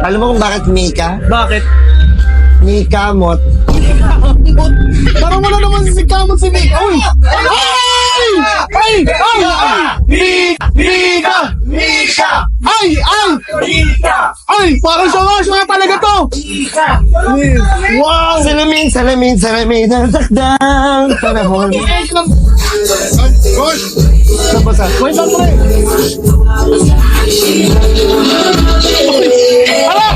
Alam mo kung bakit Mika? Bakit? Mika Mot. Parang wala naman si Kamot si Mika. Uy! Ay! Ay! Ay! Mika! Mika! Ay! Ay! Mika! Ay! Parang siya talaga to! Wow! Salamin, salamin, salamin ang takdang panahon. Gosh! Nabasa. Wait lang, pre! Ala!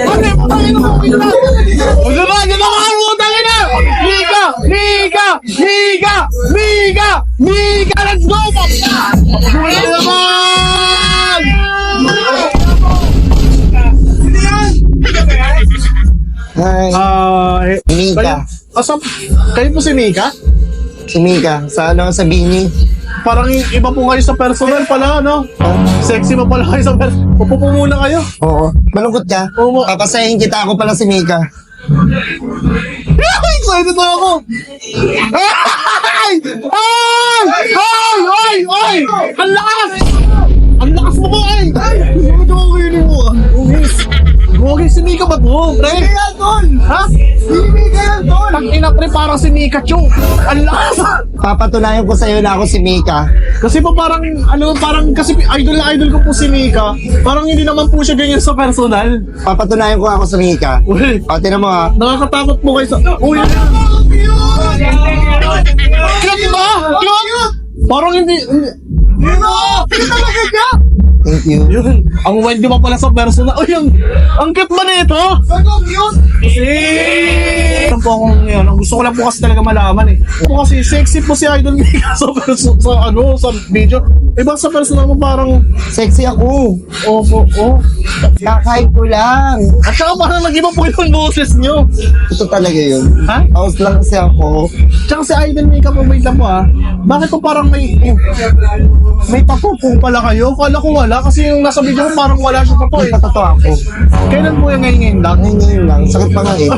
Bakit? Putangin mo! Wait lang! Gano'n ka! Putangin na! Mika! Mika! Mika! Mika! Mika! Let's go! Wala naman! Hi. Mika. Kayo po si Mika? Si Mika. Sa ano, sa Bini. Parang iba po kayo sa personal pala, no? Sexy pa pala kayo sa personal. Upo po muna kayo. Oo. Malungkot ka? Oo. Papasahin kita, ako pala si Mika. Excited na ako! Ay! Ay! Ay! Ay! Ay! Ang lakas! Ang lakas mo ko, ay! Ano ito ako yun mo, ah? Gugay si Mika ba to? Pre? Hindi yan, tol! Ha? Hindi Mika yan, tol! Tangina, pre, parang si Mika, Chu! Ang lakas! Papatunayan ko sa'yo na ako si Mika. Kasi po parang, parang kasi idol na idol ko po si Mika. Parang hindi naman po siya ganyan sa personal. Papatunayan ko ako si Mika. Uy, O, tinan mo ha. nakakatakot po kayo sa... Uy! Cute ba? Cute! Parang hindi... Cute talaga ka! Thank you. Yun, ang Wendy pa pala sa personal. Uy, ang cute ba nito? Ano cute? Kasi... Ito po akong yun. Ang gusto ko lang po kasi talaga malaman eh. Po kasi sexy po si Idol Mika sa video. Iba sa personal mo parang... Sexy ako. Opo, oh. Kakain ko lang. At saka parang nag-iba po yung boses nyo. Ito talaga yun. Ha? House lang kasi ako. Tsaka si Idol Mika po, wait lang po ah. Bakit po parang may tattoo po pala kayo? Kala ko wala kasi yung nasa video ko parang wala siya tattoo May eh. patato ako. Kailan po yung ngayon lang? Ngayon lang. Sakit pa nga eh.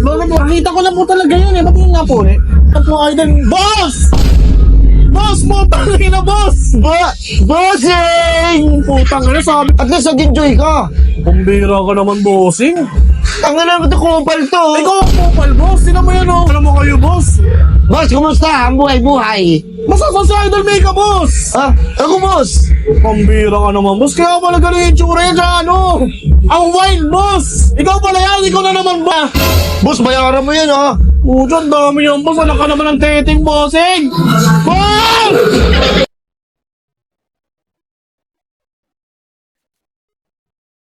Bakit po? Nakita ko na po talaga yun eh. Ba't yun nga po eh? Ito po Idol. Boss! Boss mo! Tangin na boss! Bossing! Putang ina sabi. At least nag-enjoy ka. Pambira ka naman bossing. Ang alam mo ito, kupal to. Ikaw ang kupal boss. Sino mo yan oh? Alam mo kayo boss? Boss, kumusta? Ang buhay-buhay. Masasa si Idol Mika boss! Ah, ako boss. Pambira ka naman, boss. Kaya pala ganun yung tsura yan sa ano. Ang wild, boss. Ikaw pala yan. Ikaw na naman ba? Boss, bayaran mo yun, oh. Puto, ang dami yan, boss. Anak ka naman ng teting, bossing. Boss!